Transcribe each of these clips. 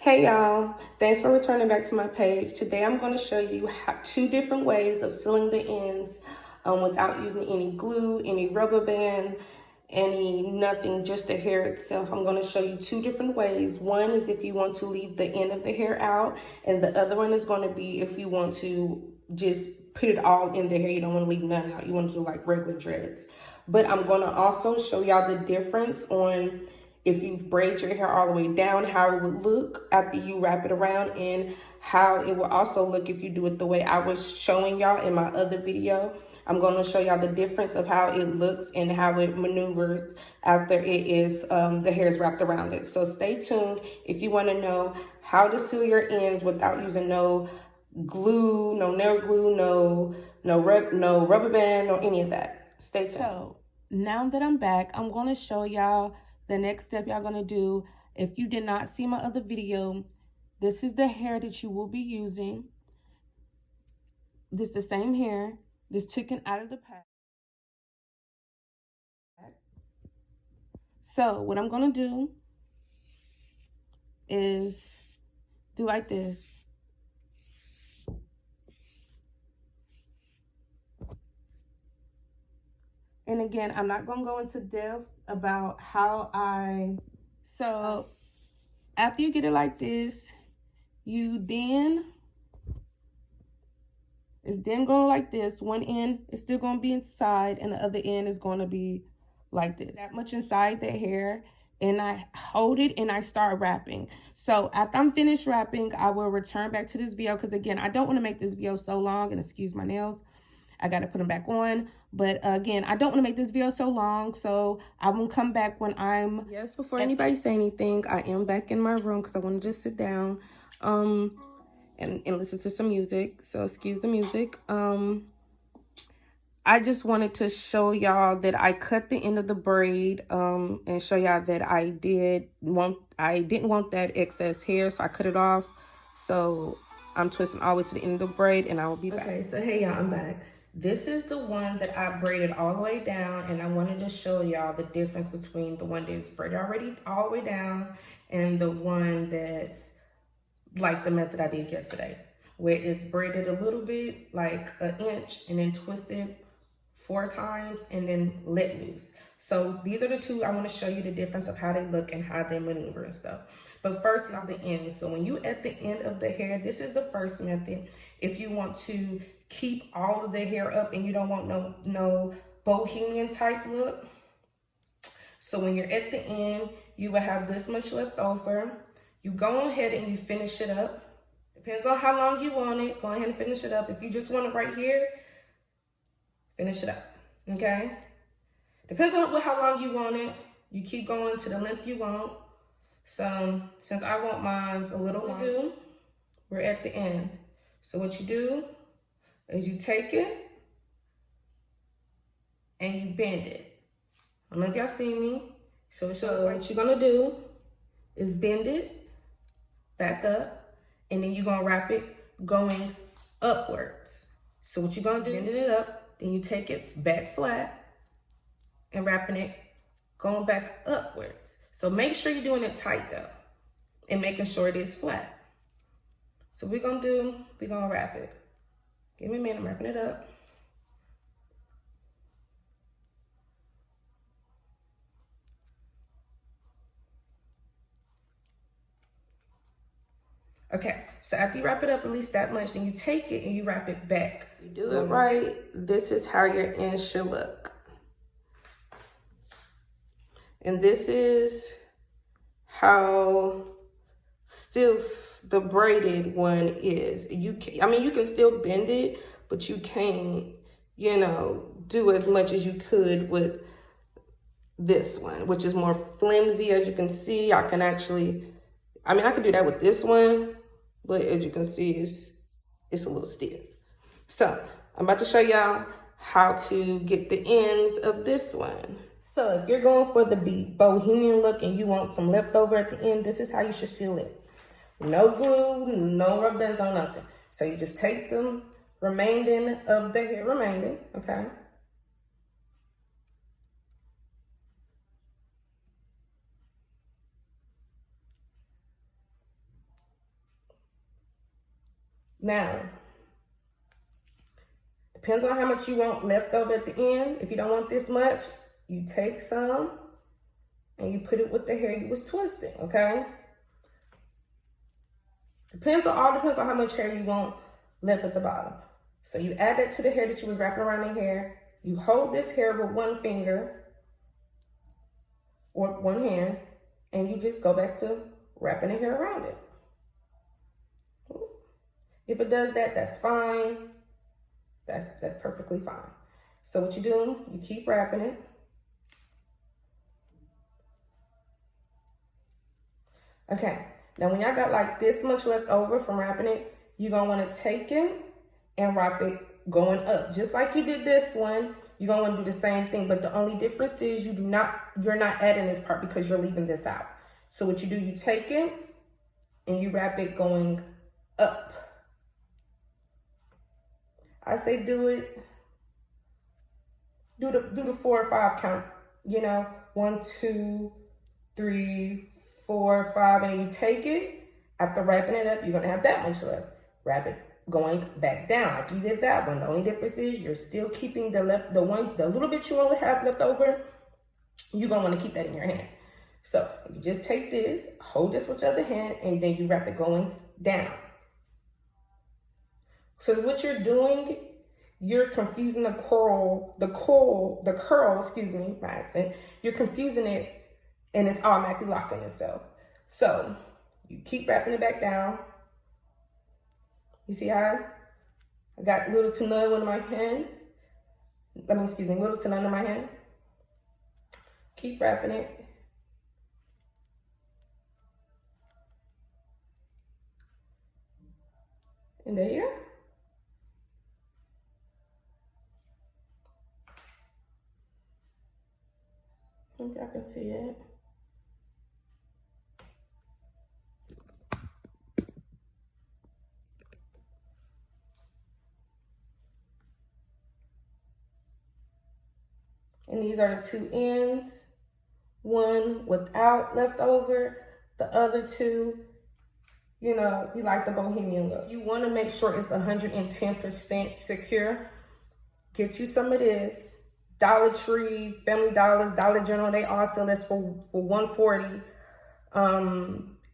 Hey y'all, thanks for returning back to my page. Today I'm going to show you two different ways of sealing the ends without using any glue, any rubber band, nothing, just the hair itself. I'm going to show you two different ways. One is if you want to leave the end of the hair out, and the other one is going to be if you want to just put it all in the hair. You don't want to leave none out. You want to do like regular dreads. But I'm going to also show y'all the difference on if you braid your hair all the way down, how it would look after you wrap it around, and how it will also look if you do it the way I was showing y'all in my other video. I'm going to show y'all the difference of how it looks and how it maneuvers after it is the hair is wrapped around it. So stay tuned if you want to know how to seal your ends without using no glue, no nail glue, no rubber band, no any of that. Stay tuned. So now that I'm back, I'm going to show y'all the next step y'all gonna do. If you did not see my other video, this is the hair that you will be using. This is the same hair. This taken out of the pack. So what I'm gonna do is do like this. And again, I'm not gonna go into depth about how so after you get it like this, it's then going like this. One end is still going to be inside and the other end is going to be like this. That much inside the hair, and I hold it and I start wrapping. So after I'm finished wrapping, I will return back to this video because again, I don't want to make this video so long, and excuse my nails. I got to put them back on. But again, I don't want to make this video so long, so I will come back when I'm... Yes, before anybody say anything, I am back in my room because I want to just sit down and listen to some music. So excuse the music. I just wanted to show y'all that I cut the end of the braid and show y'all that I didn't want that excess hair, so I cut it off. So I'm twisting all the way to the end of the braid and I will be back. Okay, so hey y'all, I'm back. This is the one that I braided all the way down, and I wanted to show y'all the difference between the one that's braided already all the way down and the one that's like the method I did yesterday, where it's braided a little bit, like an inch, and then twisted 4 times and then let loose. So these are the two I want to show you the difference of how they look and how they maneuver and stuff. But first is the end. So when you at the end of the hair, this is the first method. If you want to keep all of the hair up and you don't want no bohemian type look. So when you're at the end, you will have this much left over. You go ahead and you finish it up. Depends on how long you want it. Go ahead and finish it up. If you just want it right here, finish it up, okay? Depends on how long you want it. You keep going to the length you want. So since I want mine a little longer, we're at the end. So what you do is you take it and you bend it. I don't know if y'all see me. So what you're gonna do is bend it back up, and then you're gonna wrap it going upwards. So what you're gonna do, bending it up, then you take it back flat and wrapping it going back upwards. So make sure you're doing it tight though, and making sure it is flat. So we're gonna wrap it. Give me a minute, I'm wrapping it up. Okay, so after you wrap it up at least that much, then you take it and you wrap it back. You do it right, this is how your end should look. And this is how stiff the braided one is. You can still bend it, but you can't, do as much as you could with this one, which is more flimsy. As you can see, I can actually, I could do that with this one, but as you can see, it's a little stiff. So I'm about to show y'all how to get the ends of this one. So if you're going for the bohemian look and you want some leftover at the end, this is how you should seal it. No glue, no rubber bands on nothing. So you just take the remaining of the hair, okay? Now, depends on how much you want left over at the end. If you don't want this much, you take some and you put it with the hair you was twisting, okay? All depends on how much hair you want left at the bottom. So you add that to the hair that you was wrapping around the hair. You hold this hair with one finger or one hand, and you just go back to wrapping the hair around it. If it does that, that's fine. That's perfectly fine. So what you do, you keep wrapping it. Okay, now when y'all got like this much left over from wrapping it, you're gonna wanna take it and wrap it going up. Just like you did this one, you're gonna wanna do the same thing, but the only difference is you're not adding this part because you're leaving this out. So what you do, you take it and you wrap it going up. I say do the 4 or 5 count, you know, 1, 2, 3, 4, 5, and you take it. After wrapping it up, you're gonna have that much left. Wrap it going back down like you did that one. The only difference is you're still keeping the little bit you only have left over, you're gonna wanna keep that in your hand. So you just take this, hold this with your other hand, and then you wrap it going down. So what you're doing, you're confusing the curl, excuse me, my accent. You're confusing it and it's automatically locking itself. So you keep wrapping it back down. You see how I got little to none in my hand? Little to none in my hand. Keep wrapping it. And there you go. I think y'all can see it. And these are the 2 ends. One without leftover, the other 2, you know, we like the bohemian look. You want to make sure it's 110% secure. Get you some of this. Dollar Tree, Family Dollars, Dollar General, they all sell this for $140.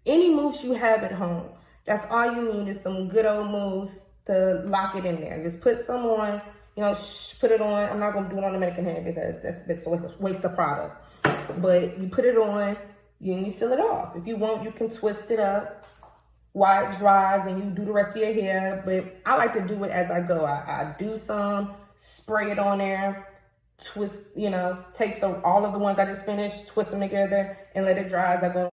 Any mousse you have at home, that's all you need is some good old mousse to lock it in there. Just put some on, you know, put it on. I'm not gonna do it on the mannequin head because it's a waste of product. But you put it on, you seal it off. If you want, you can twist it up while it dries and you do the rest of your hair. But I like to do it as I go. I do some, spray it on there, twist, you know, take all of the ones I just finished, twist them together and let it dry as I go.